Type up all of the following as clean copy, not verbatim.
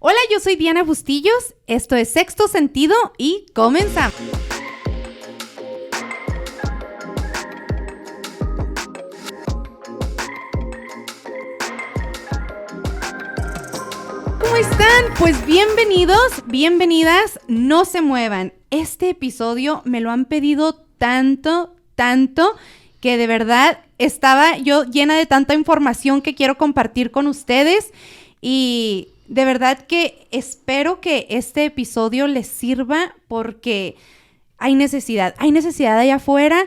Hola, yo soy Diana Bustillos, esto es Sexto Sentido y comenzamos. ¿Cómo están? Pues bienvenidos, bienvenidas, no se muevan. Este episodio me lo han pedido tanto, que de verdad estaba yo llena de tanta información que quiero compartir con ustedes y de verdad que espero que este episodio les sirva porque hay necesidad allá afuera.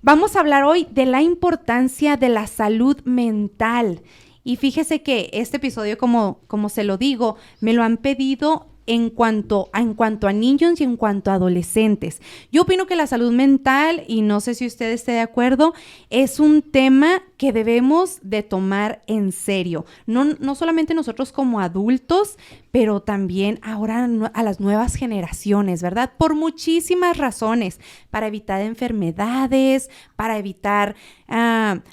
Vamos a hablar hoy de la importancia de la salud mental. Y fíjese que este episodio, como se lo digo, me lo han pedido en cuanto a niños y en cuanto a adolescentes. Yo opino que la salud mental, y no sé si usted esté de acuerdo, es un tema que debemos de tomar en serio. No solamente nosotros como adultos, pero también ahora a las nuevas generaciones, ¿verdad? Por muchísimas razones, para evitar enfermedades, para evitar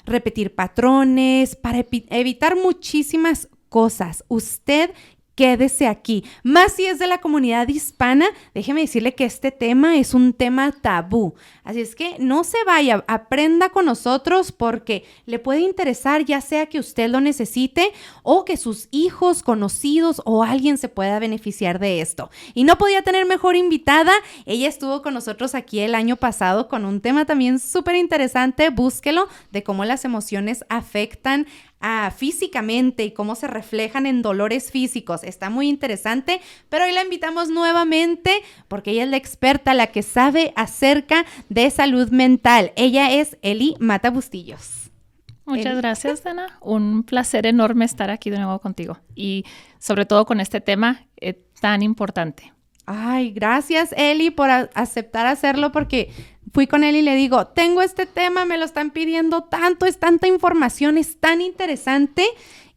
repetir patrones, para evitar muchísimas cosas. Usted quédese aquí. Más si es de la comunidad hispana, déjeme decirle que este tema es un tema tabú. Así es que no se vaya, aprenda con nosotros porque le puede interesar, ya sea que usted lo necesite o que sus hijos, conocidos o alguien se pueda beneficiar de esto. Y no podía tener mejor invitada. Ella estuvo con nosotros aquí el año pasado con un tema también súper interesante, búsquelo, de cómo las emociones afectan físicamente y cómo se reflejan en dolores físicos. Está muy interesante, pero hoy la invitamos nuevamente porque ella es la experta, la que sabe acerca de salud mental. Ella es Eli Mata Bustillos. Muchas gracias, Dana. Un placer enorme estar aquí de nuevo contigo y sobre todo con este tema tan importante. Ay, gracias, Eli, por aceptar hacerlo porque fui con él y le digo, tengo este tema, me lo están pidiendo tanto, es tanta información, es tan interesante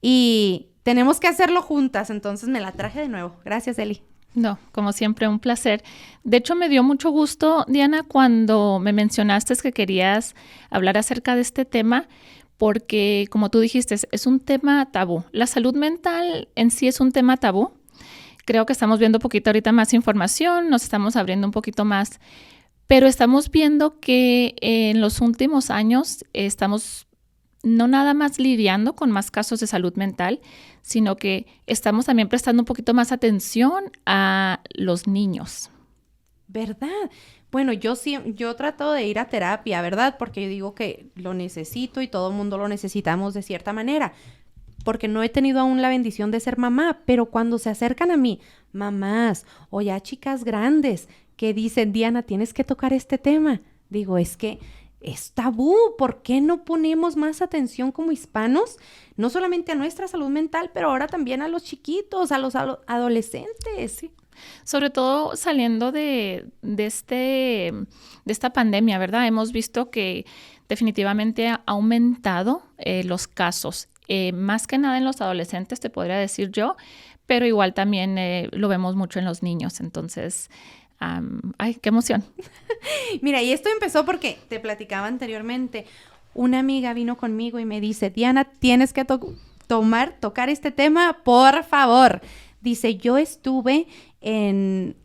y tenemos que hacerlo juntas, entonces me la traje de nuevo. Gracias, Eli. No, como siempre, un placer. De hecho, me dio mucho gusto, Diana, cuando me mencionaste que querías hablar acerca de este tema, porque, como tú dijiste, es un tema tabú. La salud mental en sí es un tema tabú. Creo que estamos viendo un poquito ahorita más información, nos estamos abriendo un poquito más, pero estamos viendo que en los últimos años estamos no nada más lidiando con más casos de salud mental, sino que estamos también prestando un poquito más atención a los niños. ¿Verdad? Bueno, yo trato de ir a terapia, ¿verdad? Porque yo digo que lo necesito y todo el mundo lo necesitamos de cierta manera. Porque no he tenido aún la bendición de ser mamá, pero cuando se acercan a mí, mamás o ya chicas grandes que dicen, Diana, tienes que tocar este tema, digo, es que es tabú. ¿Por qué no ponemos más atención como hispanos? No solamente a nuestra salud mental, pero ahora también a los chiquitos, a los adolescentes, ¿sí? Sobre todo saliendo de esta pandemia, ¿verdad? Hemos visto que definitivamente ha aumentado los casos. Más que nada en los adolescentes, te podría decir yo, pero igual también lo vemos mucho en los niños. Entonces, ¡ay, qué emoción! Mira, y esto empezó porque te platicaba anteriormente. Una amiga vino conmigo y me dice, Diana, tienes que tocar este tema, por favor. Dice, yo estuve en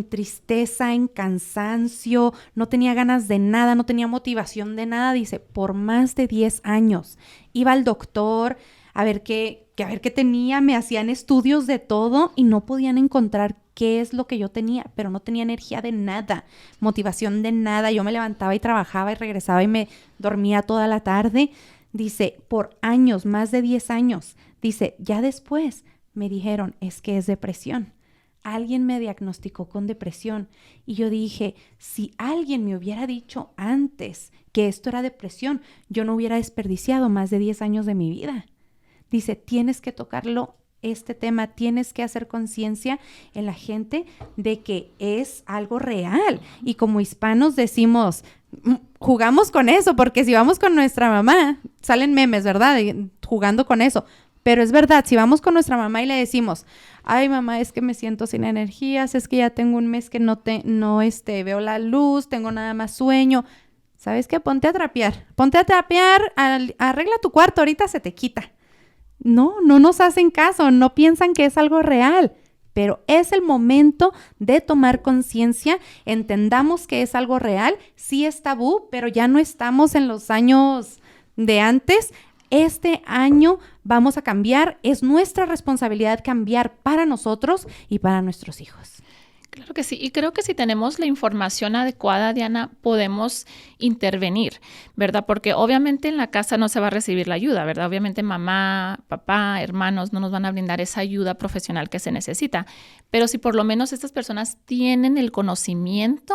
tristeza, en cansancio, no tenía ganas de nada, no tenía motivación de nada, dice, por más de 10 años. Iba al doctor a ver qué tenía, me hacían estudios de todo y no podían encontrar qué es lo que yo tenía, pero no tenía energía de nada, motivación de nada. Yo me levantaba y trabajaba y regresaba y me dormía toda la tarde. Dice, por años, más de 10 años. Dice, ya después me dijeron, es que es depresión. Alguien me diagnosticó con depresión y yo dije, si alguien me hubiera dicho antes que esto era depresión, yo no hubiera desperdiciado más de 10 años de mi vida. Dice, tienes que tocarlo, este tema, tienes que hacer conciencia en la gente de que es algo real. Y como hispanos decimos, jugamos con eso, porque si vamos con nuestra mamá, salen memes, ¿verdad? Jugando con eso. Pero es verdad, si vamos con nuestra mamá y le decimos, ay mamá, es que me siento sin energías, es que ya tengo un mes que no veo la luz, tengo nada más sueño. ¿Sabes qué? Ponte a trapear, arregla tu cuarto, ahorita se te quita. No nos hacen caso, no piensan que es algo real. pero es el momento de tomar conciencia, entendamos que es algo real, sí es tabú, pero ya no estamos en los años de antes. Este año vamos a cambiar, es nuestra responsabilidad cambiar para nosotros y para nuestros hijos. Claro que sí, y creo que si tenemos la información adecuada, Diana, podemos intervenir, ¿verdad? Porque obviamente en la casa no se va a recibir la ayuda, ¿verdad? Obviamente mamá, papá, hermanos no nos van a brindar esa ayuda profesional que se necesita, pero si por lo menos estas personas tienen el conocimiento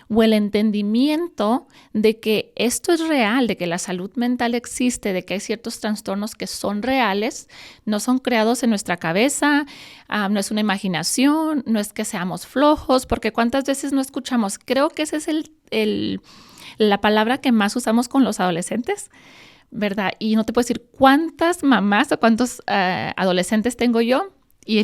o el entendimiento de que esto es real, de que la salud mental existe, de que hay ciertos trastornos que son reales, no son creados en nuestra cabeza, no es una imaginación, no es que seamos flojos, porque cuántas veces no escuchamos. Creo que esa es la palabra que más usamos con los adolescentes, ¿verdad? Y no te puedo decir cuántas mamás o cuántos adolescentes tengo yo, y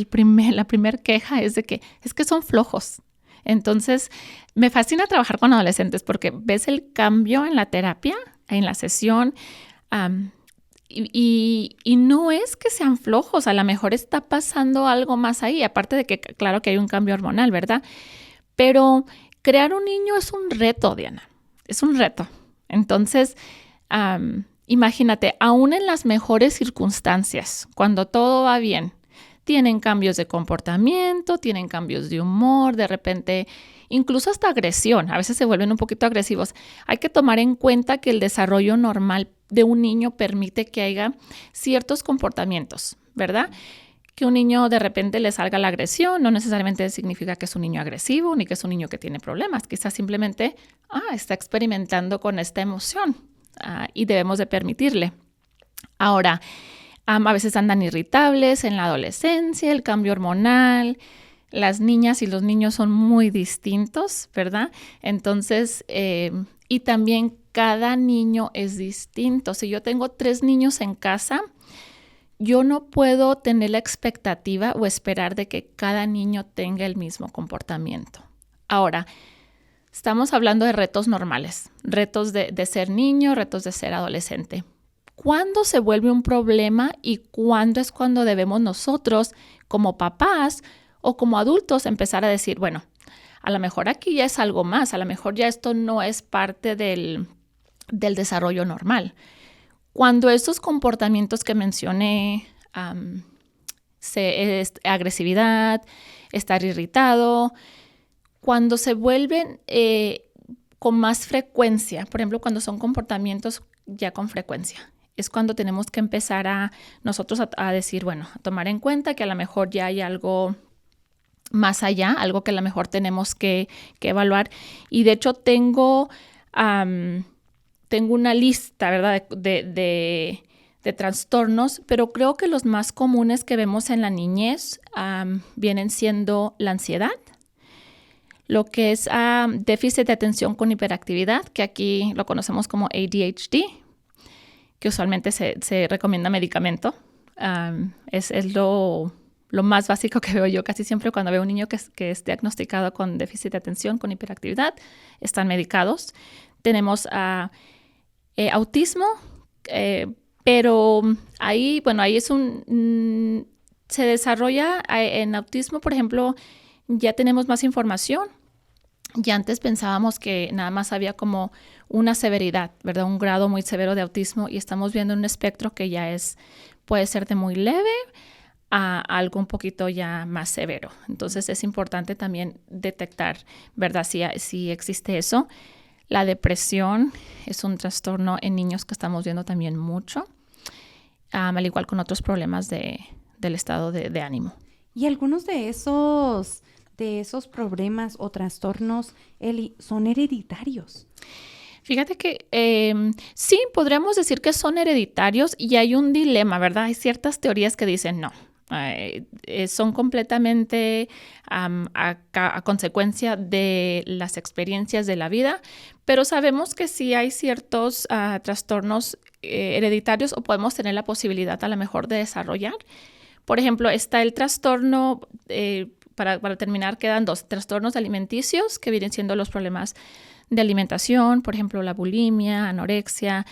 la primer queja es de que es que son flojos. Entonces, me fascina trabajar con adolescentes porque ves el cambio en la terapia, en la sesión, y no es que sean flojos, a lo mejor está pasando algo más ahí, aparte de que claro que hay un cambio hormonal, ¿verdad? Pero crear un niño es un reto, Diana, es un reto. Entonces, imagínate, aún en las mejores circunstancias, cuando todo va bien, tienen cambios de comportamiento, tienen cambios de humor, de repente incluso hasta agresión, a veces se vuelven un poquito agresivos. Hay que tomar en cuenta que el desarrollo normal de un niño permite que haya ciertos comportamientos, ¿verdad? Que un niño de repente le salga la agresión no necesariamente significa que es un niño agresivo ni que es un niño que tiene problemas. Quizás simplemente está experimentando con esta emoción y debemos de permitirle. Ahora, a veces andan irritables en la adolescencia, el cambio hormonal. Las niñas y los niños son muy distintos, ¿verdad? Entonces, y también cada niño es distinto. Si yo tengo 3 niños en casa, yo no puedo tener la expectativa o esperar de que cada niño tenga el mismo comportamiento. Ahora, estamos hablando de retos normales, retos de ser niño, retos de ser adolescente. ¿Cuándo se vuelve un problema y cuándo es cuando debemos nosotros, como papás o como adultos, empezar a decir, bueno, a lo mejor aquí ya es algo más, a lo mejor ya esto no es parte del desarrollo normal? Cuando estos comportamientos que mencioné, agresividad, estar irritado, cuando se vuelven con más frecuencia, por ejemplo, cuando son comportamientos ya con frecuencia, es cuando tenemos que empezar nosotros a decir, bueno, a tomar en cuenta que a lo mejor ya hay algo más allá, algo que a lo mejor tenemos que evaluar. Y de hecho tengo una lista, ¿verdad?, de trastornos, pero creo que los más comunes que vemos en la niñez vienen siendo la ansiedad, lo que es déficit de atención con hiperactividad, que aquí lo conocemos como ADHD, que usualmente se recomienda medicamento. Es lo más básico que veo yo casi siempre cuando veo un niño que es diagnosticado con déficit de atención, con hiperactividad, están medicados. Tenemos autismo, pero ahí se desarrolla en autismo, por ejemplo, ya tenemos más información. Ya antes pensábamos que nada más había como una severidad, ¿verdad? Un grado muy severo de autismo, y estamos viendo un espectro que ya puede ser de muy leve a algo un poquito ya más severo. Entonces es importante también detectar, ¿verdad?, si existe eso. La depresión es un trastorno en niños que estamos viendo también mucho, al igual con otros problemas del estado de ánimo. Y algunos de esos problemas o trastornos, Eli, son hereditarios. Fíjate que sí, podríamos decir que son hereditarios, y hay un dilema, ¿verdad? Hay ciertas teorías que dicen no. Son completamente a consecuencia de las experiencias de la vida, pero sabemos que sí hay ciertos trastornos hereditarios, o podemos tener la posibilidad a lo mejor de desarrollar. Por ejemplo, está el trastorno, para terminar, quedan 2 trastornos alimenticios que vienen siendo los problemas de alimentación, por ejemplo, la bulimia, anorexia,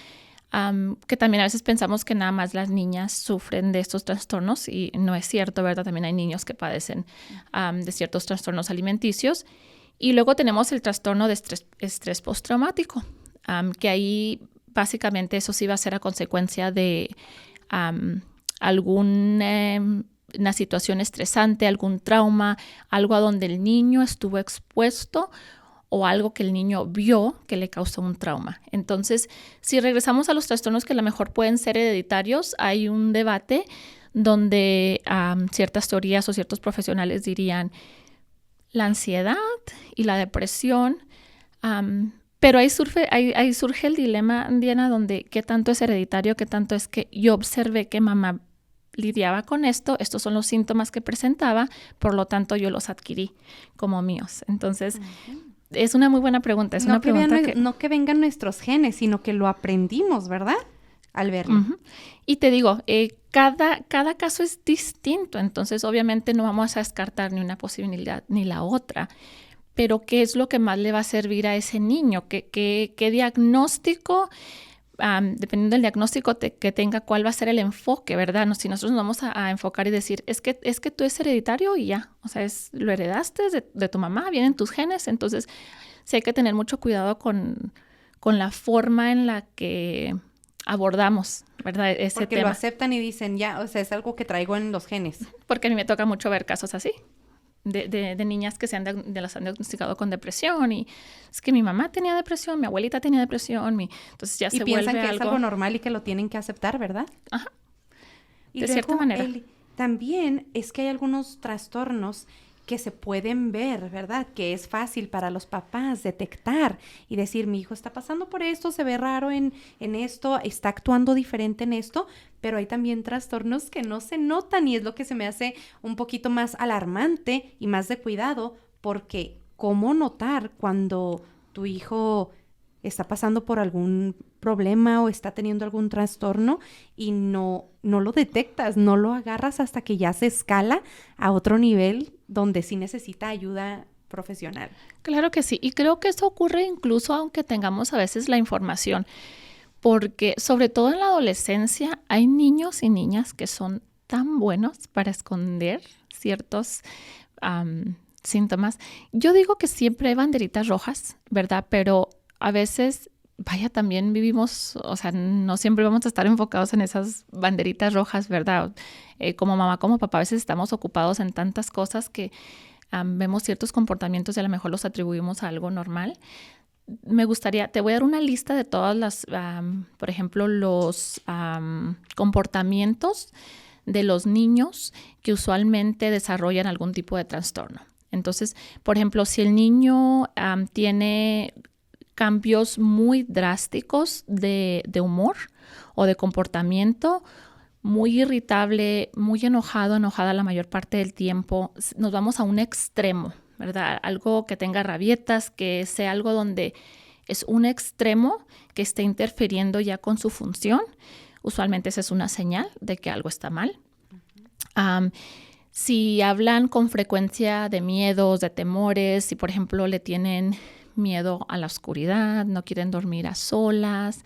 que también a veces pensamos que nada más las niñas sufren de estos trastornos y no es cierto, ¿verdad? También hay niños que padecen de ciertos trastornos alimenticios. Y luego tenemos el trastorno de estrés postraumático, que ahí básicamente eso sí va a ser a consecuencia de alguna situación estresante, algún trauma, algo a donde el niño estuvo expuesto o algo que el niño vio que le causó un trauma. Entonces, si regresamos a los trastornos que a lo mejor pueden ser hereditarios, hay un debate donde ciertas teorías o ciertos profesionales dirían la ansiedad y la depresión, pero ahí surge el dilema, Diana, donde qué tanto es hereditario, qué tanto es que yo observé que mamá lidiaba con esto, estos son los síntomas que presentaba, por lo tanto yo los adquirí como míos. Entonces, es una muy buena pregunta. Es una pregunta no que vengan nuestros genes, sino que lo aprendimos, ¿verdad? Al verlo. Y te digo, cada caso es distinto, entonces obviamente no vamos a descartar ni una posibilidad ni la otra, pero ¿qué es lo que más le va a servir a ese niño? ¿Qué diagnóstico? Dependiendo del diagnóstico que tenga, cuál va a ser el enfoque, ¿verdad? Si nosotros nos vamos a enfocar y decir, es que tú es hereditario y ya, o sea, lo heredaste de tu mamá, vienen tus genes, entonces sí hay que tener mucho cuidado con la forma en la que abordamos, ¿verdad? Ese Porque tema. Lo aceptan y dicen, ya, o sea, es algo que traigo en los genes. Porque a mí me toca mucho ver casos así. De niñas que las han diagnosticado con depresión y es que mi mamá tenía depresión, mi abuelita tenía depresión, entonces ya se vuelve algo... Y piensan que es algo normal y que lo tienen que aceptar, ¿verdad? Ajá, y de luego, cierta manera. También es que hay algunos trastornos que se pueden ver, ¿verdad? Que es fácil para los papás detectar y decir, mi hijo está pasando por esto, se ve raro en esto, está actuando diferente en esto, pero hay también trastornos que no se notan y es lo que se me hace un poquito más alarmante y más de cuidado, porque ¿cómo notar cuando tu hijo está pasando por algún problema o está teniendo algún trastorno y no lo detectas, no lo agarras hasta que ya se escala a otro nivel donde sí necesita ayuda profesional? Claro que sí, y creo que eso ocurre incluso aunque tengamos a veces la información, porque sobre todo en la adolescencia hay niños y niñas que son tan buenos para esconder ciertos síntomas. Yo digo que siempre hay banderitas rojas, ¿verdad? Pero a veces, también vivimos, o sea, no siempre vamos a estar enfocados en esas banderitas rojas, ¿verdad? Como mamá, como papá, a veces estamos ocupados en tantas cosas que vemos ciertos comportamientos y a lo mejor los atribuimos a algo normal. Te voy a dar una lista de todas las, por ejemplo, los comportamientos de los niños que usualmente desarrollan algún tipo de trastorno. Entonces, por ejemplo, si el niño tiene cambios muy drásticos de humor o de comportamiento, muy irritable, muy enojada la mayor parte del tiempo, nos vamos a un extremo, ¿verdad? Algo que tenga rabietas, que sea algo donde es un extremo que esté interfiriendo ya con su función. Usualmente esa es una señal de que algo está mal. Si hablan con frecuencia de miedos, de temores, si por ejemplo le tienen miedo a la oscuridad, no quieren dormir a solas,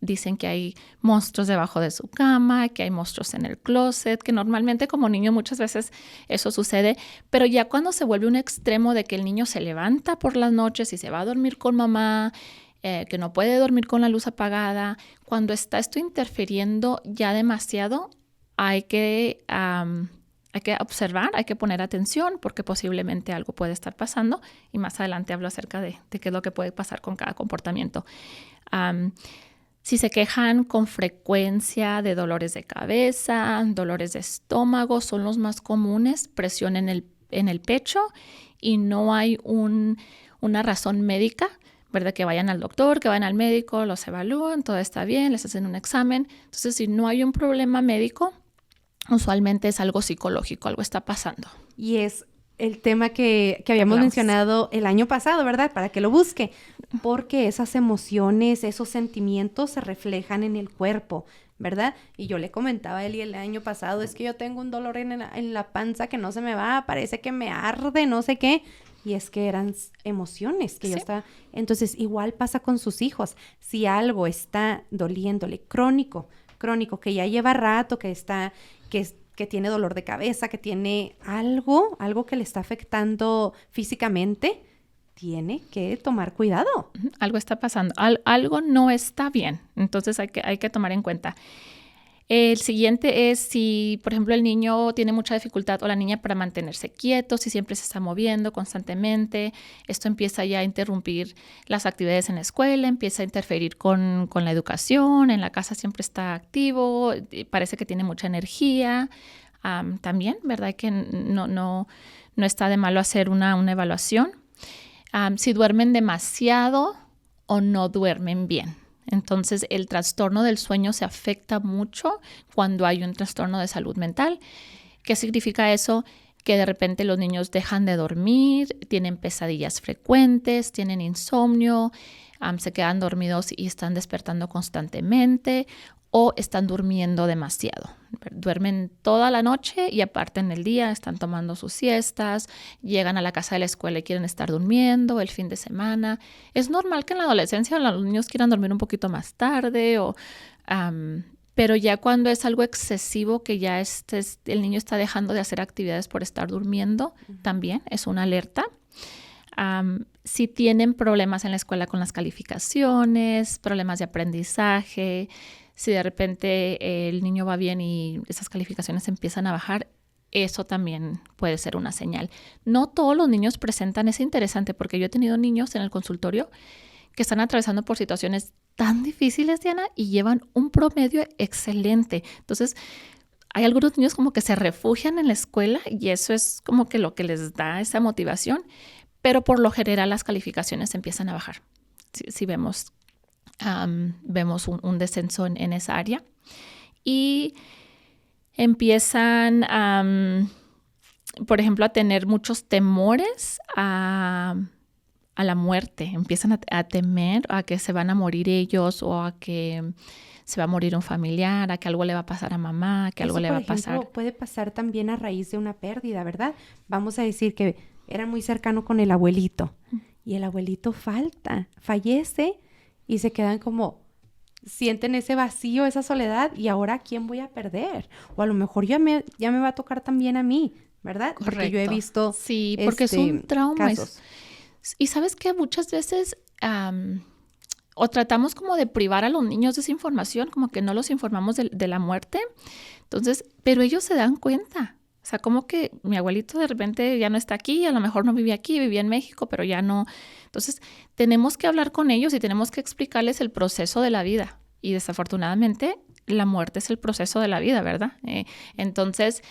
dicen que hay monstruos debajo de su cama, que hay monstruos en el closet, que normalmente como niño muchas veces eso sucede, pero ya cuando se vuelve un extremo de que el niño se levanta por las noches y se va a dormir con mamá, que no puede dormir con la luz apagada, cuando está esto interfiriendo ya demasiado, hay que observar, hay que poner atención porque posiblemente algo puede estar pasando y más adelante hablo acerca de qué es lo que puede pasar con cada comportamiento. Si se quejan con frecuencia de dolores de cabeza, dolores de estómago, son los más comunes, presión en el pecho y no hay una razón médica, ¿verdad? Que vayan al doctor, que vayan al médico, los evalúan, todo está bien, les hacen un examen. Entonces, si no hay un problema médico, usualmente es algo psicológico, algo está pasando. Y es el tema que habíamos mencionado el año pasado, ¿verdad? Para que lo busque. Porque esas emociones, esos sentimientos se reflejan en el cuerpo, ¿verdad? Y yo le comentaba a Eli el año pasado, es que yo tengo un dolor en la panza que no se me va, parece que me arde, no sé qué. Y es que eran emociones que yo Sí. estaba... Entonces, igual pasa con sus hijos. Si algo está doliéndole crónico, que ya lleva rato, que tiene dolor de cabeza, que tiene algo que le está afectando físicamente, tiene que tomar cuidado. Algo está pasando, algo no está bien, entonces hay que tomar en cuenta. El siguiente es si, por ejemplo, el niño tiene mucha dificultad o la niña para mantenerse quieto, si siempre se está moviendo constantemente, esto empieza ya a interrumpir las actividades en la escuela, empieza a interferir con la educación, en la casa siempre está activo, parece que tiene mucha energía. También, ¿verdad? Que no está de malo hacer una evaluación. Si duermen demasiado o no duermen bien. Entonces, el trastorno del sueño se afecta mucho cuando hay un trastorno de salud mental. ¿Qué significa eso? Que de repente los niños dejan de dormir, tienen pesadillas frecuentes, tienen insomnio, se quedan dormidos y están despertando constantemente o están durmiendo demasiado. Duermen toda la noche y aparte en el día están tomando sus siestas, llegan a la casa de la escuela y quieren estar durmiendo el fin de semana. Es normal que en la adolescencia los niños quieran dormir un poquito más tarde, pero ya cuando es algo excesivo, que ya el niño está dejando de hacer actividades por estar durmiendo, también es una alerta. Si tienen problemas en la escuela con las calificaciones, problemas de aprendizaje, si de repente el niño va bien y esas calificaciones empiezan a bajar, eso también puede ser una señal. No todos los niños presentan, es interesante porque yo he tenido niños en el consultorio que están atravesando por situaciones tan difíciles, Diana, y llevan un promedio excelente. Entonces, hay algunos niños como que se refugian en la escuela y eso es como que lo que les da esa motivación, pero por lo general las calificaciones empiezan a bajar. Si vemos un descenso en esa área y empiezan, por ejemplo, a tener muchos temores a la muerte. Empiezan a temer a que se van a morir ellos o a que se va a morir un familiar, a que algo le va a pasar a mamá, que algo le va a pasar. Eso, puede pasar también a raíz de una pérdida, ¿verdad? Vamos a decir que era muy cercano con el abuelito y el abuelito fallece y se quedan como, sienten ese vacío, esa soledad, y ahora ¿a quién voy a perder? O a lo mejor ya me va a tocar también a mí, ¿verdad? Correcto. Porque yo he visto sí, porque es un trauma. Casos. Y sabes que muchas veces o tratamos como de privar a los niños de esa información, como que no los informamos de la muerte. Entonces, pero ellos se dan cuenta. O sea, como que mi abuelito de repente ya no está aquí, a lo mejor no vivía aquí, vivía en México, pero ya no. Entonces, tenemos que hablar con ellos y tenemos que explicarles el proceso de la vida. Y desafortunadamente, la muerte es el proceso de la vida, ¿verdad? Entonces,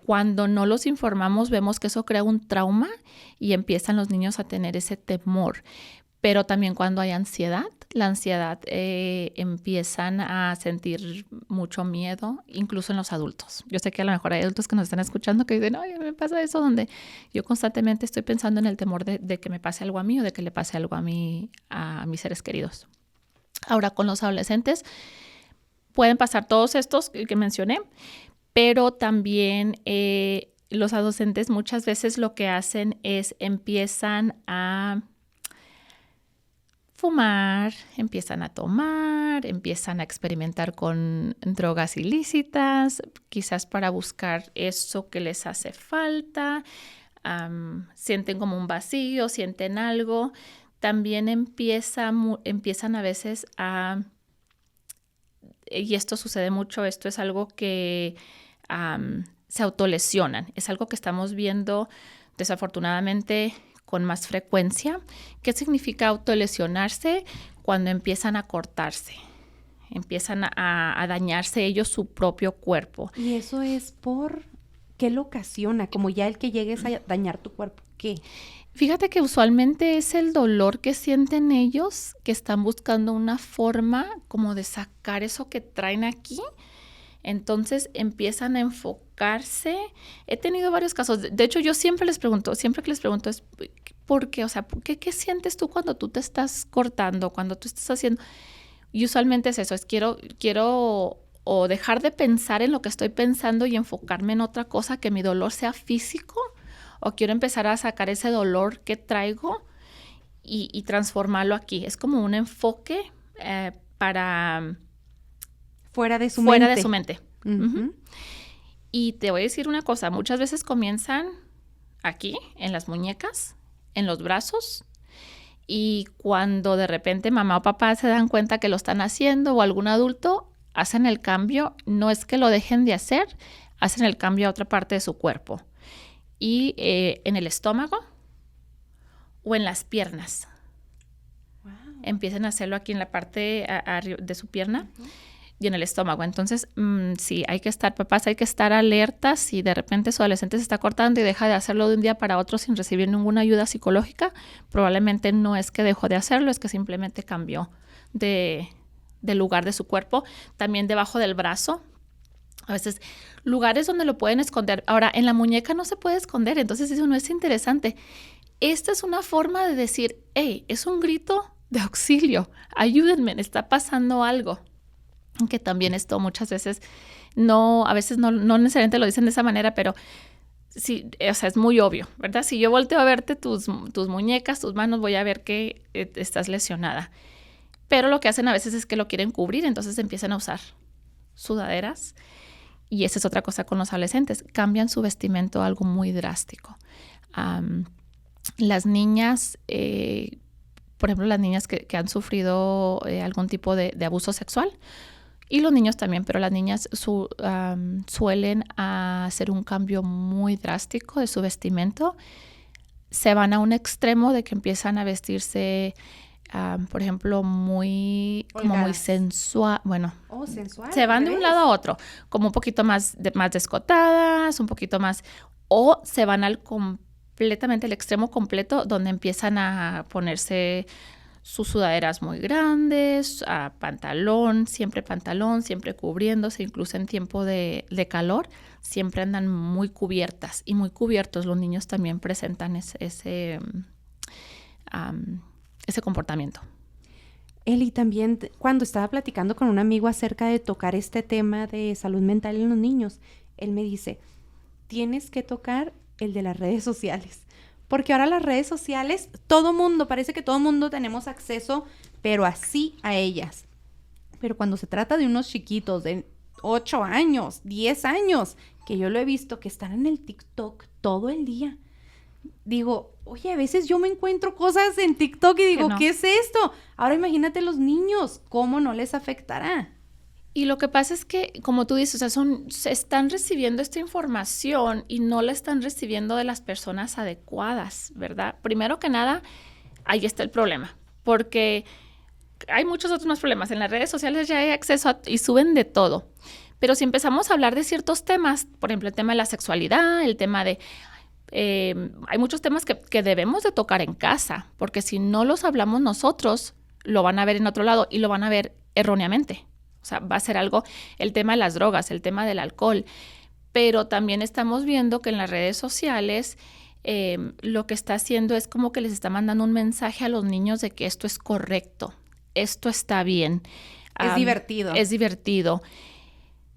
cuando no los informamos, vemos que eso crea un trauma y empiezan los niños a tener ese temor. Pero también cuando hay ansiedad, la ansiedad empiezan a sentir mucho miedo, incluso en los adultos. Yo sé que a lo mejor hay adultos que nos están escuchando que dicen, oye, me pasa eso, donde yo constantemente estoy pensando en el temor de que me pase algo a mí o de que le pase algo a mis seres queridos. Ahora, con los adolescentes pueden pasar todos estos que mencioné, pero también los adolescentes muchas veces lo que hacen es empiezan a fumar, empiezan a tomar, empiezan a experimentar con drogas ilícitas, quizás para buscar eso que les hace falta, sienten como un vacío, sienten algo. También empiezan a veces y esto sucede mucho, esto es algo que se autolesionan, es algo que estamos viendo desafortunadamente con más frecuencia. ¿Qué significa autolesionarse? Cuando empiezan a cortarse, empiezan a dañarse ellos su propio cuerpo. ¿Y eso es por qué lo ocasiona? Como ya el que llegues a dañar tu cuerpo, ¿qué? Fíjate que usualmente es el dolor que sienten ellos, que están buscando una forma como de sacar eso que traen aquí. Entonces empiezan a enfocarse. He tenido varios casos. De hecho, yo siempre que les pregunto es, ¿por qué? O sea, ¿qué sientes tú cuando tú te estás cortando, cuando tú estás haciendo? Y usualmente es eso, es quiero o dejar de pensar en lo que estoy pensando y enfocarme en otra cosa, que mi dolor sea físico, o quiero empezar a sacar ese dolor que traigo y transformarlo aquí. Es como un enfoque para... Fuera de su mente. Uh-huh. Y te voy a decir una cosa, muchas veces comienzan aquí, en las muñecas, en los brazos, y cuando de repente mamá o papá se dan cuenta que lo están haciendo o algún adulto, hacen el cambio, no es que lo dejen de hacer, hacen el cambio a otra parte de su cuerpo. Y en el estómago o en las piernas. Wow. Empiecen a hacerlo aquí en la parte de su pierna. Uh-huh. Y en el estómago. Entonces, sí, hay que estar, papás, hay que estar alertas. Si de repente su adolescente se está cortando y deja de hacerlo de un día para otro sin recibir ninguna ayuda psicológica, probablemente no es que dejó de hacerlo, es que simplemente cambió de lugar de su cuerpo. También debajo del brazo. A veces, lugares donde lo pueden esconder. Ahora, en la muñeca no se puede esconder, entonces eso no es interesante. Esta es una forma de decir, hey, es un grito de auxilio, ayúdenme, está pasando algo. Que también esto muchas veces a veces no necesariamente lo dicen de esa manera, pero sí, o sea, es muy obvio, ¿verdad? Si yo volteo a verte tus muñecas, tus manos, voy a ver que estás lesionada. Pero lo que hacen a veces es que lo quieren cubrir, entonces empiezan a usar sudaderas. Y esa es otra cosa con los adolescentes, cambian su vestimento a algo muy drástico. Las niñas, por ejemplo, las niñas que han sufrido algún tipo de abuso sexual, y los niños también, pero las niñas suelen hacer un cambio muy drástico de su vestimento. Se van a un extremo de que empiezan a vestirse, por ejemplo, muy sensual. Bueno, sensual, se van de un lado a otro, como un poquito más descotadas, un poquito más, o se van completamente al extremo completo, donde empiezan a ponerse sus sudaderas muy grandes, pantalón, siempre cubriéndose, incluso en tiempo de calor, siempre andan muy cubiertas y muy cubiertos. Los niños también presentan ese comportamiento. Eli, también cuando estaba platicando con un amigo acerca de tocar este tema de salud mental en los niños, él me dice, tienes que tocar el de las redes sociales. Porque ahora las redes sociales, parece que todo mundo tenemos acceso, pero así a ellas. Pero cuando se trata de unos chiquitos de 8 años, 10 años, que yo lo he visto que están en el TikTok todo el día, digo, oye, a veces yo me encuentro cosas en TikTok y digo, ¿qué es esto? Ahora imagínate los niños, ¿cómo no les afectará? Y lo que pasa es que, como tú dices, o sea, se están recibiendo esta información y no la están recibiendo de las personas adecuadas, ¿verdad? Primero que nada, ahí está el problema, porque hay muchos otros más problemas. En las redes sociales ya hay acceso y suben de todo. Pero si empezamos a hablar de ciertos temas, por ejemplo, el tema de la sexualidad, el tema de... hay muchos temas que debemos de tocar en casa, porque si no los hablamos nosotros, lo van a ver en otro lado y lo van a ver erróneamente. O sea, va a ser algo, el tema de las drogas, el tema del alcohol. Pero también estamos viendo que en las redes sociales lo que está haciendo es como que les está mandando un mensaje a los niños de que esto es correcto, esto está bien. Es divertido. Es divertido.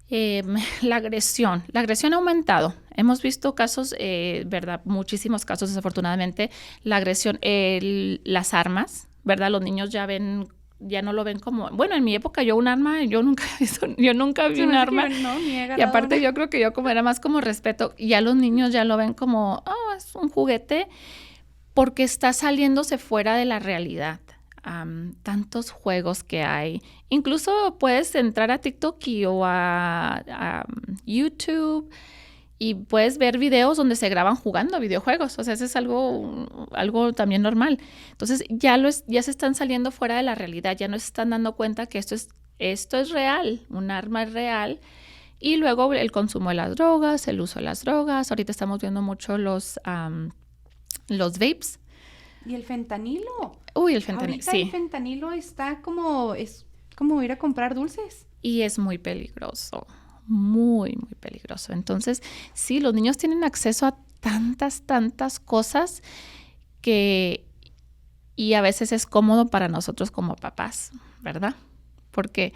La agresión ha aumentado. Hemos visto casos, ¿verdad? Muchísimos casos, desafortunadamente. La agresión, las armas, ¿verdad? Los niños ya no lo ven como... Bueno, en mi época yo nunca vi un arma. Y aparte yo creo que yo como era más como respeto. Ya los niños ya lo ven como, es un juguete, porque está saliéndose fuera de la realidad. Tantos juegos que hay. Incluso puedes entrar a TikTok o a YouTube y puedes ver videos donde se graban jugando videojuegos. O sea, eso es algo también normal. Entonces, ya se están saliendo fuera de la realidad. Ya no se están dando cuenta que esto es real. Un arma es real. Y luego el consumo de las drogas, el uso de las drogas. Ahorita estamos viendo mucho los vapes. ¿Y el fentanilo? Uy, el fentanilo, ahorita sí. El fentanilo es como ir a comprar dulces. Y es muy peligroso. Muy, muy peligroso. Entonces, sí, los niños tienen acceso a tantas cosas y a veces es cómodo para nosotros como papás, ¿verdad? Porque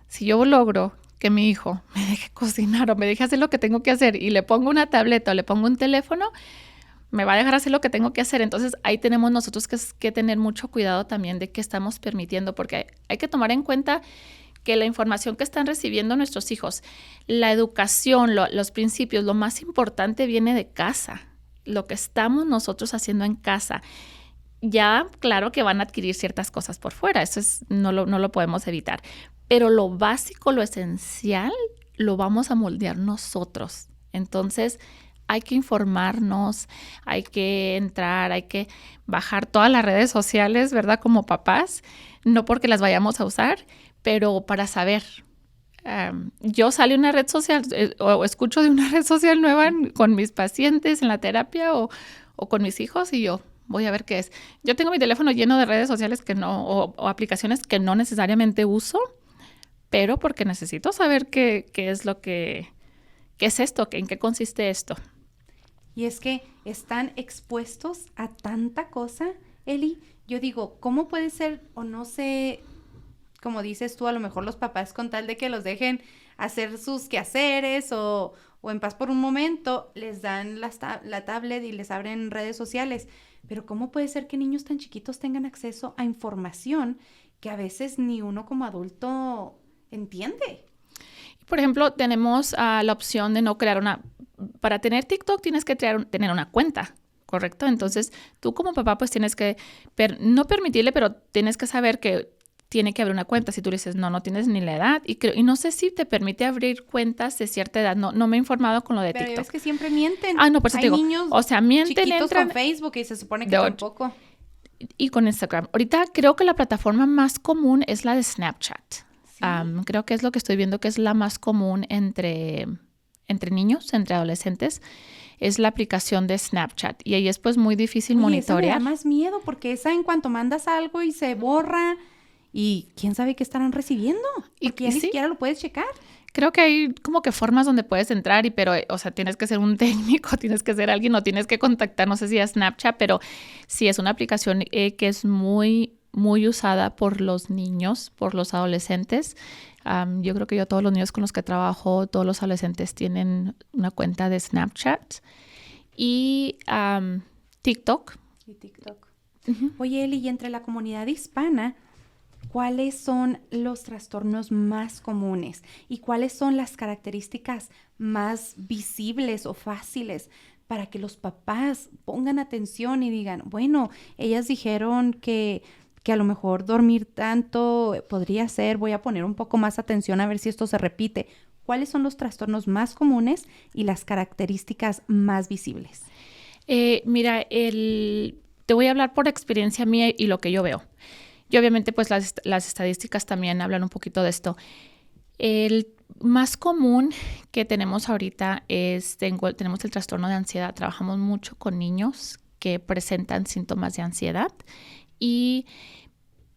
si yo logro que mi hijo me deje cocinar o me deje hacer lo que tengo que hacer y le pongo una tableta o le pongo un teléfono, me va a dejar hacer lo que tengo que hacer. Entonces ahí tenemos nosotros que tener mucho cuidado también de qué estamos permitiendo, porque hay que tomar en cuenta que la información que están recibiendo nuestros hijos, la educación, los principios, lo más importante viene de casa, lo que estamos nosotros haciendo en casa. Ya, claro que van a adquirir ciertas cosas por fuera, eso no lo podemos evitar, pero lo básico, lo esencial, lo vamos a moldear nosotros. Entonces, hay que informarnos, hay que entrar, hay que bajar todas las redes sociales, ¿verdad? Como papás, no porque las vayamos a usar, pero para saber. Yo salí a una red social o escucho de una red social nueva con mis pacientes en la terapia o con mis hijos y yo voy a ver qué es. Yo tengo mi teléfono lleno de redes sociales que no, o aplicaciones que no necesariamente uso, pero porque necesito saber qué es lo qué es esto, en qué consiste esto. Y es que están expuestos a tanta cosa, Eli. Yo digo, ¿cómo puede ser? O no sé, como dices tú, a lo mejor los papás con tal de que los dejen hacer sus quehaceres o en paz por un momento, les dan la tablet y les abren redes sociales. Pero ¿cómo puede ser que niños tan chiquitos tengan acceso a información que a veces ni uno como adulto entiende? Por ejemplo, tenemos la opción de no crear para tener TikTok tienes que tener una cuenta, ¿correcto? Entonces, tú como papá pues tienes que no permitirle, pero tienes que saber que tiene que haber una cuenta. Si tú le dices, no tienes ni la edad, y no sé si te permite abrir cuentas de cierta edad, no me he informado con lo de TikTok. Pero es que siempre mienten. No, por eso te digo, niños o sea, mienten, entran con Facebook y se supone que tampoco. Y con Instagram. Ahorita creo que la plataforma más común es la de Snapchat. Sí. Creo que es lo que estoy viendo que es la más común entre niños, entre adolescentes, es la aplicación de Snapchat. Y ahí es pues muy difícil monitorear. Esa me da más miedo porque esa en cuanto mandas algo y se borra y quién sabe qué estarán recibiendo. Porque ya ni siquiera lo puedes checar. Creo que hay como que formas donde puedes entrar pero, o sea, tienes que ser un técnico, tienes que ser alguien o tienes que contactar, no sé si a Snapchat, pero sí es una aplicación que es muy, muy usada por los niños, por los adolescentes. Yo creo que todos los niños con los que trabajo, todos los adolescentes tienen una cuenta de Snapchat y TikTok. Y TikTok. Uh-huh. Oye, Eli, y entre la comunidad hispana, ¿cuáles son los trastornos más comunes? ¿Y cuáles son las características más visibles o fáciles para que los papás pongan atención y digan, bueno, ellas dijeron que a lo mejor dormir tanto podría ser, voy a poner un poco más atención a ver si esto se repite? ¿Cuáles son los trastornos más comunes y las características más visibles? Mira, te voy a hablar por experiencia mía y lo que yo veo. Y obviamente pues las estadísticas también hablan un poquito de esto. El más común que tenemos ahorita tenemos el trastorno de ansiedad. Trabajamos mucho con niños que presentan síntomas de ansiedad y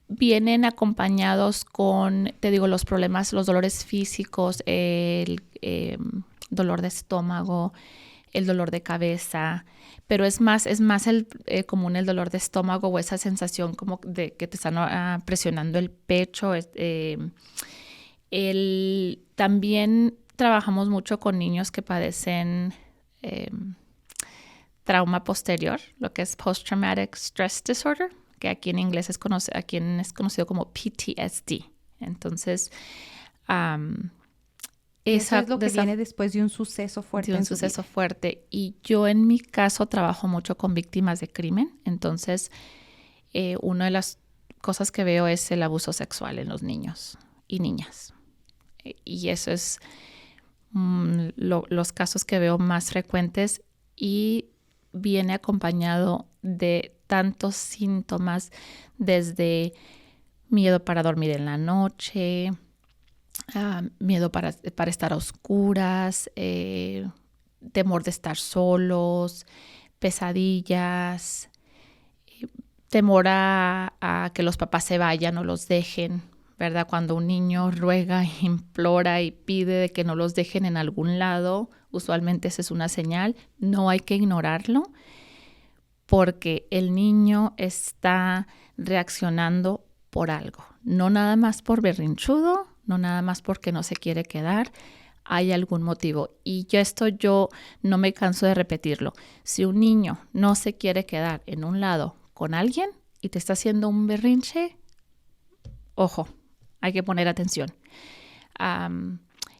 vienen acompañados con, te digo, los problemas, los dolores físicos, el dolor de estómago, el dolor de cabeza, pero es más común el dolor de estómago o esa sensación como de que te están presionando el pecho. También trabajamos mucho con niños que padecen trauma posterior, lo que es Post-Traumatic Stress Disorder, que aquí en inglés es conocido como PTSD. Entonces, eso es lo que viene después de un suceso fuerte. De un suceso fuerte. Y yo en mi caso trabajo mucho con víctimas de crimen. Entonces, una de las cosas que veo es el abuso sexual en los niños y niñas. Y eso es los casos que veo más frecuentes y viene acompañado de tantos síntomas, desde miedo para dormir en la noche, miedo para estar a oscuras, temor de estar solos, pesadillas, temor a que los papás se vayan o los dejen, ¿verdad? Cuando un niño ruega, implora y pide de que no los dejen en algún lado, usualmente esa es una señal, no hay que ignorarlo, porque el niño está reaccionando por algo, no nada más por berrinchudo, no nada más porque no se quiere quedar. hay algún motivo. Y yo no me canso de repetirlo. Si un niño no se quiere quedar en un lado con alguien y te está haciendo un berrinche, ojo, hay que poner atención.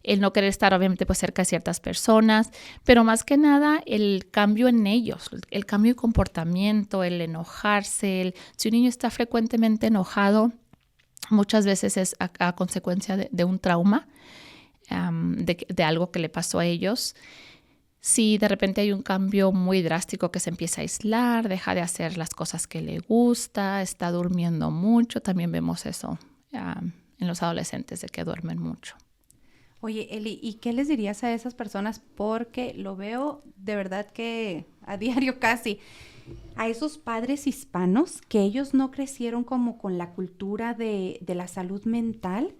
El no querer estar obviamente pues cerca de ciertas personas, pero más que nada el cambio en ellos, el cambio de comportamiento, el enojarse. Si un niño está frecuentemente enojado, muchas veces es a consecuencia de un trauma, de algo que le pasó a ellos. Si de repente hay un cambio muy drástico que se empieza a aislar, deja de hacer las cosas que le gusta, está durmiendo mucho, también vemos eso en los adolescentes, de que duermen mucho. Oye, Eli, ¿y qué les dirías a esas personas? Porque lo veo de verdad que a diario casi. A esos padres hispanos que ellos no crecieron como con la cultura de la salud mental.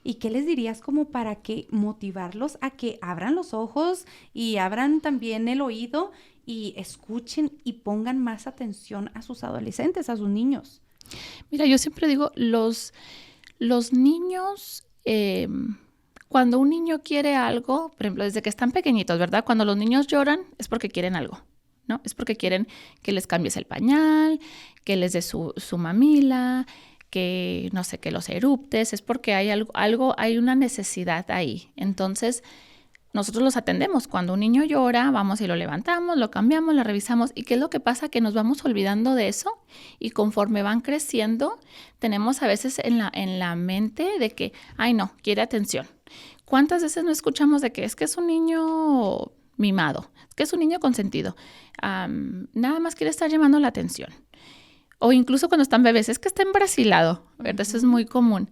¿Y qué les dirías como para que motivarlos a que abran los ojos y abran también el oído y escuchen y pongan más atención a sus adolescentes, a sus niños? Mira, yo siempre digo, los niños... Cuando un niño quiere algo, por ejemplo, desde que están pequeñitos, ¿verdad? Cuando los niños lloran es porque quieren algo, ¿no? Es porque quieren que les cambies el pañal, que les des su mamila, que, no sé, que los eruptes. Es porque hay algo, hay una necesidad ahí. Entonces, nosotros los atendemos. Cuando un niño llora, vamos y lo levantamos, lo cambiamos, lo revisamos. ¿Y qué es lo que pasa? Que nos vamos olvidando de eso y conforme van creciendo, tenemos a veces en la mente de que, ay no, quiere atención. ¿Cuántas veces no escuchamos de que es un niño mimado, que es un niño consentido? Nada más quiere estar llamando la atención. O incluso cuando están bebés, es que está embrasilado, ¿verdad? Eso es muy común.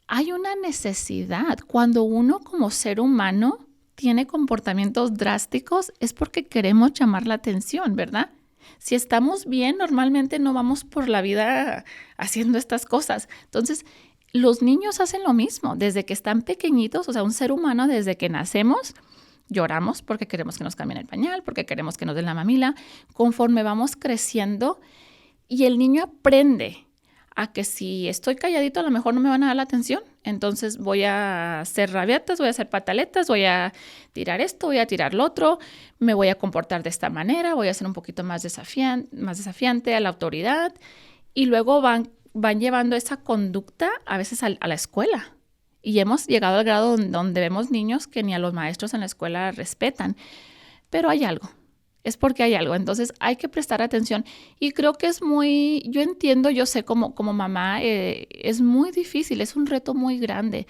Hay una necesidad. Cuando uno como ser humano tiene comportamientos drásticos, es porque queremos llamar la atención, ¿verdad? Si estamos bien, normalmente no vamos por la vida haciendo estas cosas. Entonces, los niños hacen lo mismo. Desde que están pequeñitos, o sea, un ser humano, desde que nacemos, lloramos porque queremos que nos cambien el pañal, porque queremos que nos den la mamila. Conforme vamos creciendo y el niño aprende a que si estoy calladito a lo mejor no me van a dar la atención, entonces voy a hacer rabietas, voy a hacer pataletas, voy a tirar esto, voy a tirar lo otro, me voy a comportar de esta manera, voy a ser un poquito más desafiante a la autoridad y luego van llevando esa conducta a veces a la escuela. Y hemos llegado al grado donde vemos niños que ni a los maestros en la escuela respetan, pero hay algo. Es porque hay algo, entonces hay que prestar atención y creo que yo entiendo, yo sé como mamá, es muy difícil, es un reto muy grande,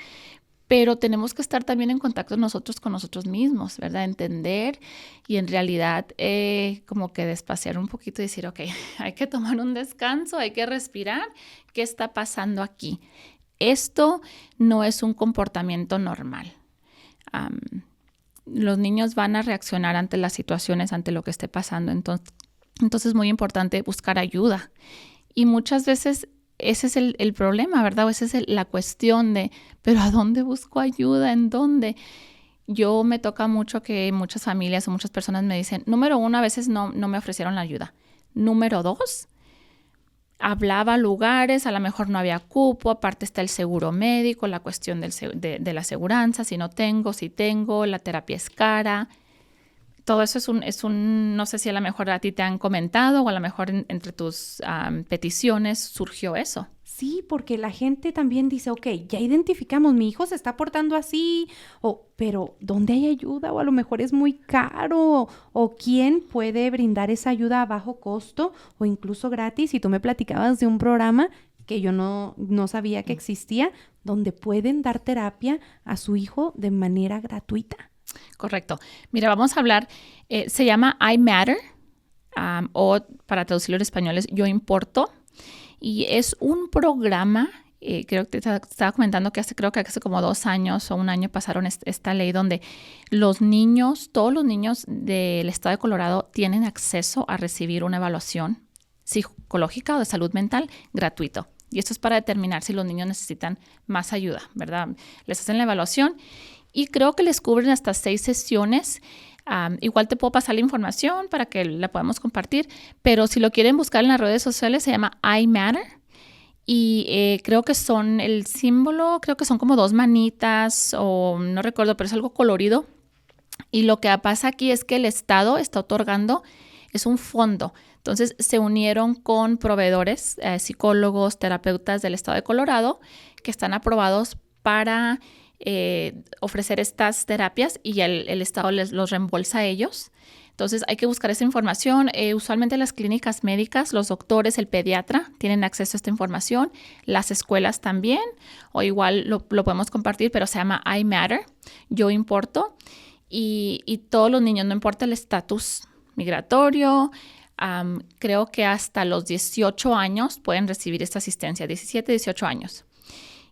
pero tenemos que estar también en contacto nosotros con nosotros mismos, ¿verdad? Entender y en realidad como que despaciar un poquito y decir, ok, hay que tomar un descanso, hay que respirar, ¿qué está pasando aquí? Esto no es un comportamiento normal. Los niños van a reaccionar ante las situaciones, ante lo que esté pasando. Entonces es muy importante buscar ayuda. Y muchas veces ese es el problema, ¿verdad? O esa es la cuestión de, ¿pero a dónde busco ayuda? ¿En dónde? Yo me toca mucho que muchas familias o muchas personas me dicen, número 1, a veces no me ofrecieron la ayuda. Número 2, hablaba lugares, a lo mejor no había cupo, aparte está el seguro médico, la cuestión de la aseguranza, si tengo, la terapia es cara. Todo eso es un, no sé si a lo mejor a ti te han comentado o a lo mejor entre tus peticiones surgió eso. Sí, porque la gente también dice, ok, ya identificamos, mi hijo se está portando así, pero ¿dónde hay ayuda? O a lo mejor es muy caro, o ¿quién puede brindar esa ayuda a bajo costo o incluso gratis? Y tú me platicabas de un programa que yo no sabía que existía, donde pueden dar terapia a su hijo de manera gratuita. Correcto. Mira, vamos a hablar, se llama I Matter, o para traducirlo en español es Yo Importo. Y es un programa, creo que te estaba comentando que hace como 2 años o 1 año pasaron esta ley donde todos los niños del estado de Colorado tienen acceso a recibir una evaluación psicológica o de salud mental gratuito. Y esto es para determinar si los niños necesitan más ayuda, ¿verdad? Les hacen la evaluación y creo que les cubren hasta 6 sesiones. Igual te puedo pasar la información para que la podamos compartir, pero si lo quieren buscar en las redes sociales se llama I Matter Y creo que son el símbolo, creo que son como 2 manitas o no recuerdo, pero es algo colorido. Y lo que pasa aquí es que el Estado está otorgando, es un fondo. Entonces se unieron con proveedores, psicólogos, terapeutas del Estado de Colorado que están aprobados para ofrecer estas terapias y el Estado los reembolsa a ellos. Entonces hay que buscar esa información. Usualmente las clínicas médicas, los doctores, el pediatra tienen acceso a esta información, las escuelas también, o igual lo podemos compartir, pero se llama I Matter, yo importo, y todos los niños, no importa el estatus migratorio, creo que hasta los 18 años pueden recibir esta asistencia, 17, 18 años.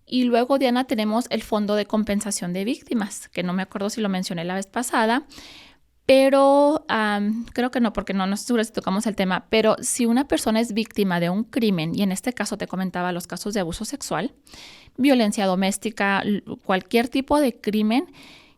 Y luego, Diana, tenemos el Fondo de Compensación de Víctimas, que no me acuerdo si lo mencioné la vez pasada, pero creo que no, porque no estoy segura si tocamos el tema, pero si una persona es víctima de un crimen, y en este caso te comentaba los casos de abuso sexual, violencia doméstica, cualquier tipo de crimen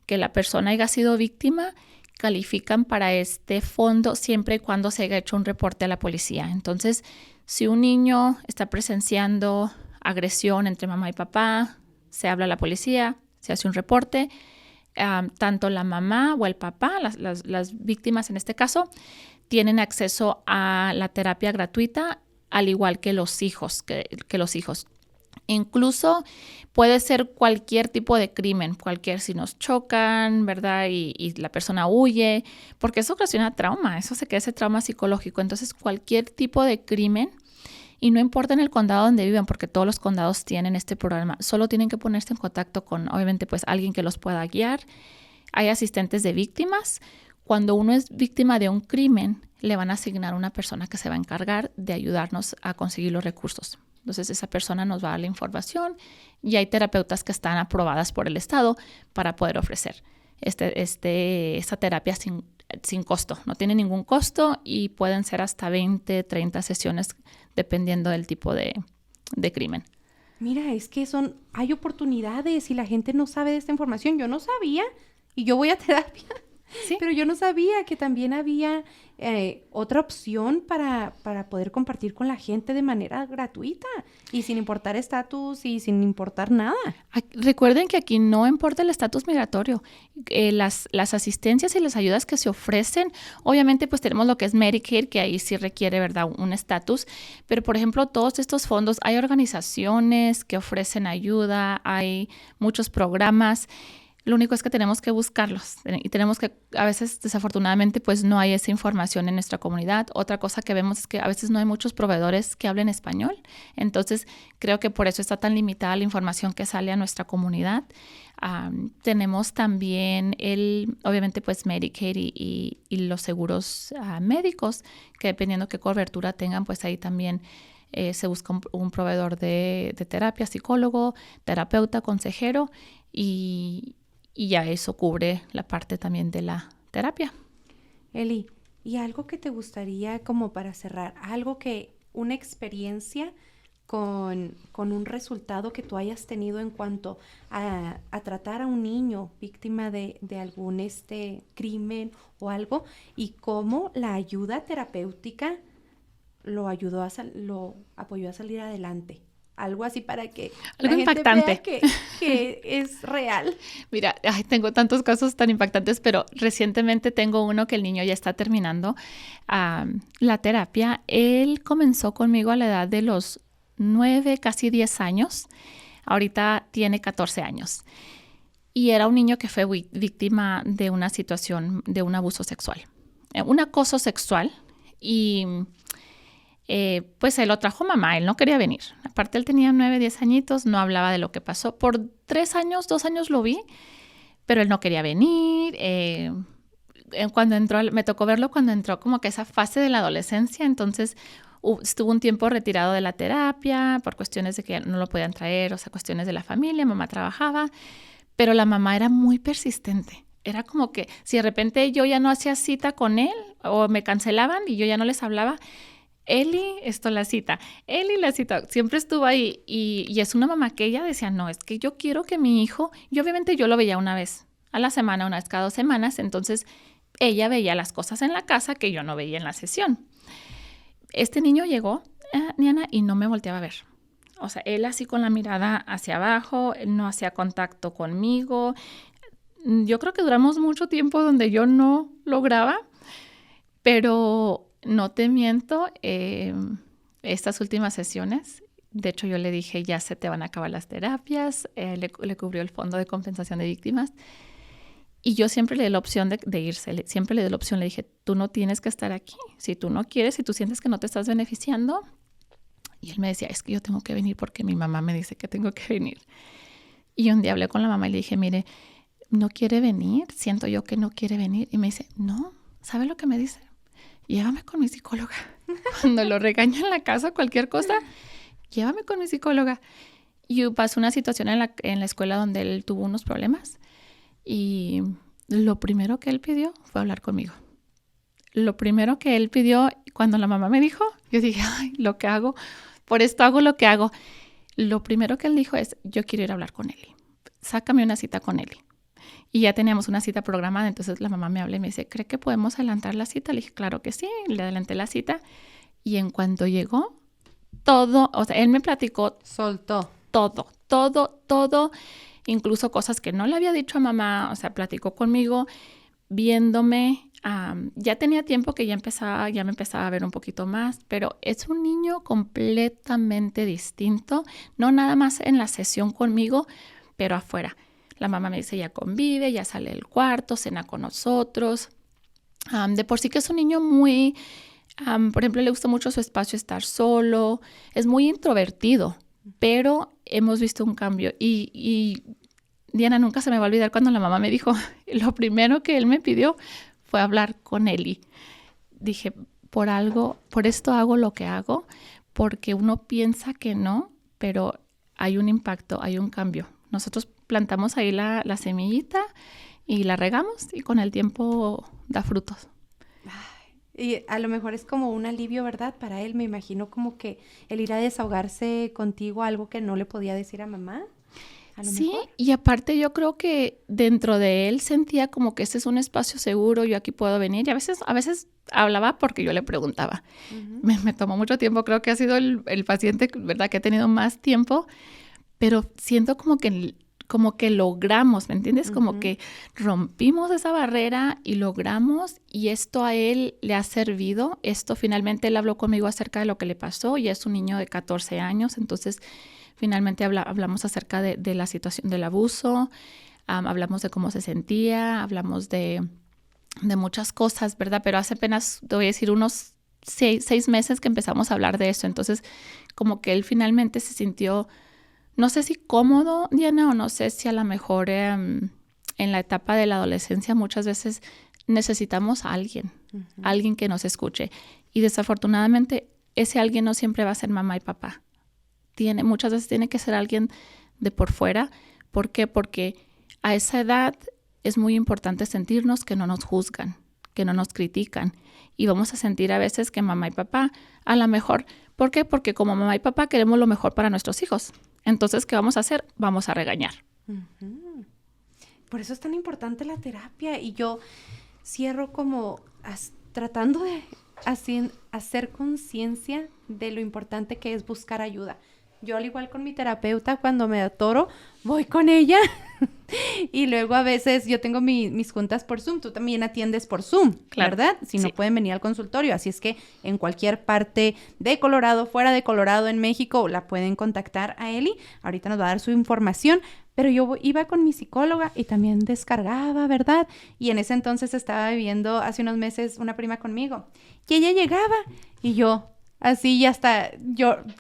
que la persona haya sido víctima, califican para este fondo siempre y cuando se haya hecho un reporte a la policía. Entonces, si un niño está presenciando agresión entre mamá y papá, se habla a la policía, se hace un reporte, tanto la mamá o el papá, las víctimas en este caso, tienen acceso a la terapia gratuita, al igual que los hijos, que los hijos. Incluso puede ser cualquier tipo de crimen, si nos chocan, ¿verdad? Y la persona huye, porque eso ocasiona trauma, eso se queda ese trauma psicológico. Entonces, cualquier tipo de crimen, y no importa en el condado donde vivan, porque todos los condados tienen este programa, solo tienen que ponerse en contacto con, obviamente, pues alguien que los pueda guiar. Hay asistentes de víctimas. Cuando uno es víctima de un crimen, le van a asignar una persona que se va a encargar de ayudarnos a conseguir los recursos. Entonces, esa persona nos va a dar la información y hay terapeutas que están aprobadas por el Estado para poder ofrecer esta terapia sin costo. No tiene ningún costo y pueden ser hasta 20, 30 sesiones dependiendo del tipo de crimen. Mira, es que hay oportunidades y la gente no sabe de esta información. Yo no sabía y yo voy a terapia. ¿Sí? Pero yo no sabía que también había otra opción para poder compartir con la gente de manera gratuita y sin importar estatus y sin importar nada. Recuerden que aquí no importa el estatus migratorio. Las asistencias y las ayudas que se ofrecen, obviamente pues tenemos lo que es Medicaid, que ahí sí requiere, ¿verdad?, un estatus. Pero, por ejemplo, todos estos fondos, hay organizaciones que ofrecen ayuda, hay muchos programas. Lo único es que tenemos que buscarlos y tenemos que, a veces desafortunadamente pues no hay esa información en nuestra comunidad. Otra cosa que vemos es que a veces no hay muchos proveedores que hablen español. Entonces creo que por eso está tan limitada la información que sale a nuestra comunidad. Tenemos también obviamente pues Medicaid y los seguros médicos, que dependiendo qué cobertura tengan, pues ahí también se busca un proveedor de terapia, psicólogo, terapeuta, consejero y ya eso cubre la parte también de la terapia. Eli, ¿y algo que te gustaría como para cerrar? Una experiencia con un resultado que tú hayas tenido en cuanto a tratar a un niño víctima de algún crimen o algo y cómo la ayuda terapéutica lo apoyó a salir adelante? Algo así para que algo la impactante. Gente vea que es real. Mira, tengo tantos casos tan impactantes, pero recientemente tengo uno que el niño ya está terminando la terapia. Él comenzó conmigo a la edad de los 9, casi 10 años. Ahorita tiene 14 años. Y era un niño que fue víctima de una situación, de un abuso sexual. Un acoso sexual. Y pues él lo trajo mamá, él no quería venir. Aparte él tenía 9, 10 añitos, no hablaba de lo que pasó. Por 2 años lo vi, pero él no quería venir. Cuando entró, me tocó verlo cuando entró como que esa fase de la adolescencia, entonces estuvo un tiempo retirado de la terapia por cuestiones de que no lo podían traer, o sea, cuestiones de la familia, mamá trabajaba, pero la mamá era muy persistente. Era como que si de repente yo ya no hacía cita con él o me cancelaban y yo ya no les hablaba, Eli, la cita, siempre estuvo ahí y es una mamá que ella decía, no, es que yo quiero que mi hijo, y obviamente yo lo veía una vez a la semana, una vez cada 2 semanas, entonces ella veía las cosas en la casa que yo no veía en la sesión. Este niño llegó, Diana, y no me volteaba a ver. O sea, él así con la mirada hacia abajo, él no hacía contacto conmigo. Yo creo que duramos mucho tiempo donde yo no lograba, pero no te miento, estas últimas sesiones, de hecho yo le dije, ya se te van a acabar las terapias, le cubrió el Fondo de Compensación de Víctimas, y yo siempre le di la opción de irse, siempre le di la opción, le dije, tú no tienes que estar aquí, si tú no quieres, si tú sientes que no te estás beneficiando. Y él me decía, es que yo tengo que venir porque mi mamá me dice que tengo que venir. Y un día hablé con la mamá y le dije, mire, ¿no quiere venir? Siento yo que no quiere venir. Y me dice, no, ¿sabe lo que me dice? Llévame con mi psicóloga. Cuando lo regaño en la casa, cualquier cosa, llévame con mi psicóloga. Y pasó una situación en la escuela donde él tuvo unos problemas. Y lo primero que él pidió fue hablar conmigo. Lo primero que él pidió, cuando la mamá me dijo, yo dije, ay, lo que hago, por esto hago lo que hago. Lo primero que él dijo es, yo quiero ir a hablar con Eli. Sácame una cita con Eli. Y ya teníamos una cita programada, entonces la mamá me habla y me dice, ¿cree que podemos adelantar la cita? Le dije, claro que sí, le adelanté la cita. Y en cuanto llegó, todo, o sea, él me platicó. Soltó. Todo, incluso cosas que no le había dicho a mamá, o sea, platicó conmigo, viéndome. Ya tenía tiempo que ya me empezaba a ver un poquito más, pero es un niño completamente distinto, no nada más en la sesión conmigo, pero afuera. La mamá me dice, ya convive, ya sale del cuarto, cena con nosotros. De por sí que es un niño muy, por ejemplo, le gusta mucho su espacio, estar solo, es muy introvertido, pero hemos visto un cambio. Y Diana, nunca se me va a olvidar cuando la mamá me dijo, lo primero que él me pidió fue hablar con Eli. Dije, por esto hago lo que hago, porque uno piensa que no, pero hay un impacto, hay un cambio. Nosotros plantamos ahí la semillita y la regamos y con el tiempo da frutos. Y a lo mejor es como un alivio, ¿verdad? Para él, me imagino como que el ir a desahogarse contigo, algo que no le podía decir a mamá. Sí, y aparte yo creo que dentro de él sentía como que este es un espacio seguro, yo aquí puedo venir. Y a veces hablaba porque yo le preguntaba. Uh-huh. Me tomó mucho tiempo, creo que ha sido el paciente, ¿verdad?, que ha tenido más tiempo, pero siento como que logramos, ¿me entiendes? Uh-huh. Como que rompimos esa barrera y logramos, y esto a él le ha servido. Esto finalmente él habló conmigo acerca de lo que le pasó, y es un niño de 14 años, entonces finalmente hablamos acerca de la situación del abuso, hablamos de cómo se sentía, hablamos de muchas cosas, ¿verdad? Pero hace apenas, te voy a decir, unos 6 meses que empezamos a hablar de eso. Entonces, como que él finalmente se sintió, no sé si cómodo, Diana, o no sé si a lo mejor en la etapa de la adolescencia muchas veces necesitamos a alguien, uh-huh, alguien que nos escuche. Y desafortunadamente ese alguien no siempre va a ser mamá y papá. Muchas veces tiene que ser alguien de por fuera. ¿Por qué? Porque a esa edad es muy importante sentirnos que no nos juzgan, que no nos critican. Y vamos a sentir a veces que mamá y papá, a lo mejor, ¿por qué? Porque como mamá y papá queremos lo mejor para nuestros hijos. Entonces, ¿qué vamos a hacer? Vamos a regañar. Uh-huh. Por eso es tan importante la terapia. Y yo cierro como tratando de hacer conciencia de lo importante que es buscar ayuda. Yo, al igual con mi terapeuta, cuando me atoro, voy con ella. Y luego a veces yo tengo mis juntas por Zoom. Tú también atiendes por Zoom, claro, ¿verdad? Si no, sí, pueden venir al consultorio. Así es que en cualquier parte de Colorado, fuera de Colorado, en México, la pueden contactar a Eli. Ahorita nos va a dar su información. Pero yo iba con mi psicóloga y también descargaba, ¿verdad? Y en ese entonces estaba viviendo hace unos meses una prima conmigo. Y ella llegaba y yo, así ya hasta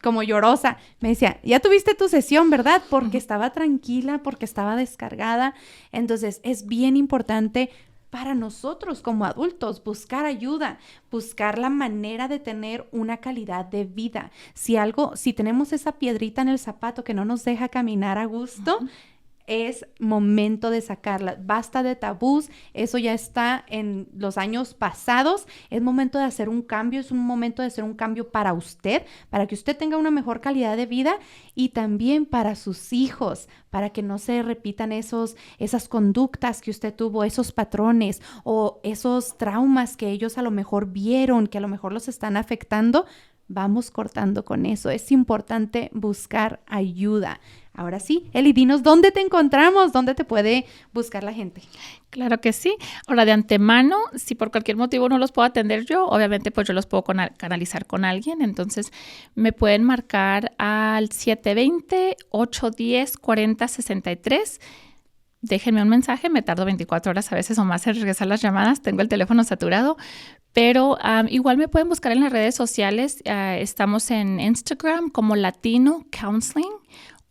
como llorosa, me decía, ya tuviste tu sesión, ¿verdad? Porque estaba tranquila, porque estaba descargada. Entonces es bien importante para nosotros como adultos buscar ayuda, buscar la manera de tener una calidad de vida. Si tenemos esa piedrita en el zapato que no nos deja caminar a gusto, uh-huh, es momento de sacarla. Basta de tabús, eso ya está en los años pasados. Es momento de hacer un cambio, es un momento de hacer un cambio para usted, para que usted tenga una mejor calidad de vida y también para sus hijos, para que no se repitan esas conductas que usted tuvo, esos patrones o esos traumas que ellos a lo mejor vieron, que a lo mejor los están afectando. vamos cortando con eso. Es importante buscar ayuda. Ahora sí, Eli, dinos dónde te encontramos, dónde te puede buscar la gente. Claro que sí. Ahora, de antemano, si por cualquier motivo no los puedo atender yo, obviamente pues yo los puedo canalizar con alguien. Entonces, me pueden marcar al 720-810-4063. Déjenme un mensaje, me tardo 24 horas a veces o más en regresar las llamadas, tengo el teléfono saturado, pero igual me pueden buscar en las redes sociales. Estamos en Instagram como Latino Counseling,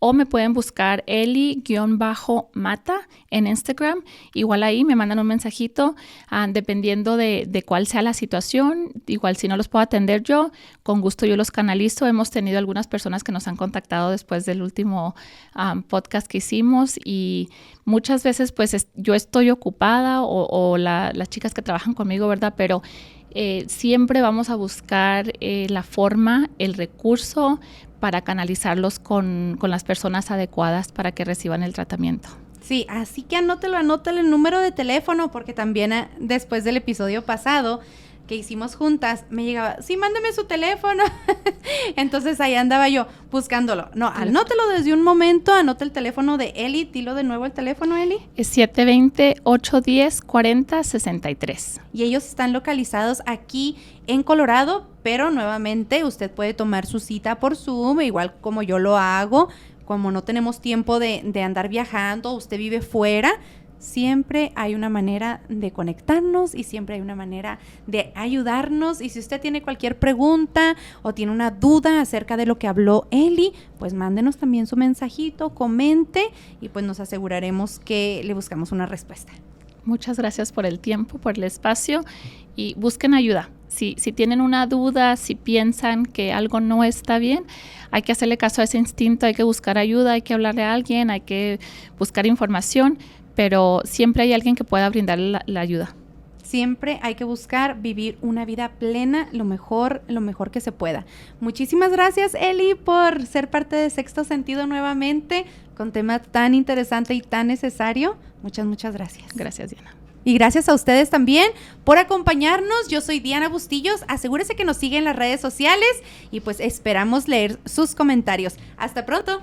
o me pueden buscar Eli-Mata en Instagram. Igual ahí me mandan un mensajito, dependiendo de cuál sea la situación. Igual si no los puedo atender yo, con gusto yo los canalizo. Hemos tenido algunas personas que nos han contactado después del último podcast que hicimos, y muchas veces pues yo estoy ocupada o las chicas que trabajan conmigo, ¿verdad? Pero siempre vamos a buscar la forma, el recurso para canalizarlos con las personas adecuadas para que reciban el tratamiento. Sí, así que anótalo el número de teléfono, porque también después del episodio pasado que hicimos juntas, me llegaba, sí, mándeme su teléfono. Entonces ahí andaba yo buscándolo. No, anótelo desde un momento, anota el teléfono de Eli. Dilo de nuevo el teléfono, Eli. Es 720-810-4063. Y ellos están localizados aquí en Colorado, pero nuevamente usted puede tomar su cita por Zoom, igual como yo lo hago. Como no tenemos tiempo de andar viajando, usted vive fuera, siempre hay una manera de conectarnos y siempre hay una manera de ayudarnos. Y si usted tiene cualquier pregunta o tiene una duda acerca de lo que habló Eli, pues mándenos también su mensajito, comente, y pues nos aseguraremos que le buscamos una respuesta. Muchas gracias por el tiempo, por el espacio, y busquen ayuda. Si tienen una duda, si piensan que algo no está bien, hay que hacerle caso a ese instinto, hay que buscar ayuda, hay que hablarle a alguien, hay que buscar información, pero siempre hay alguien que pueda brindarle la ayuda. Siempre hay que buscar vivir una vida plena, lo mejor que se pueda. Muchísimas gracias, Eli, por ser parte de Sexto Sentido nuevamente, con tema tan interesante y tan necesario. Muchas gracias. Gracias, Diana. Y gracias a ustedes también por acompañarnos. Yo soy Diana Bustillos. Asegúrese que nos sigue en las redes sociales y pues esperamos leer sus comentarios. Hasta pronto.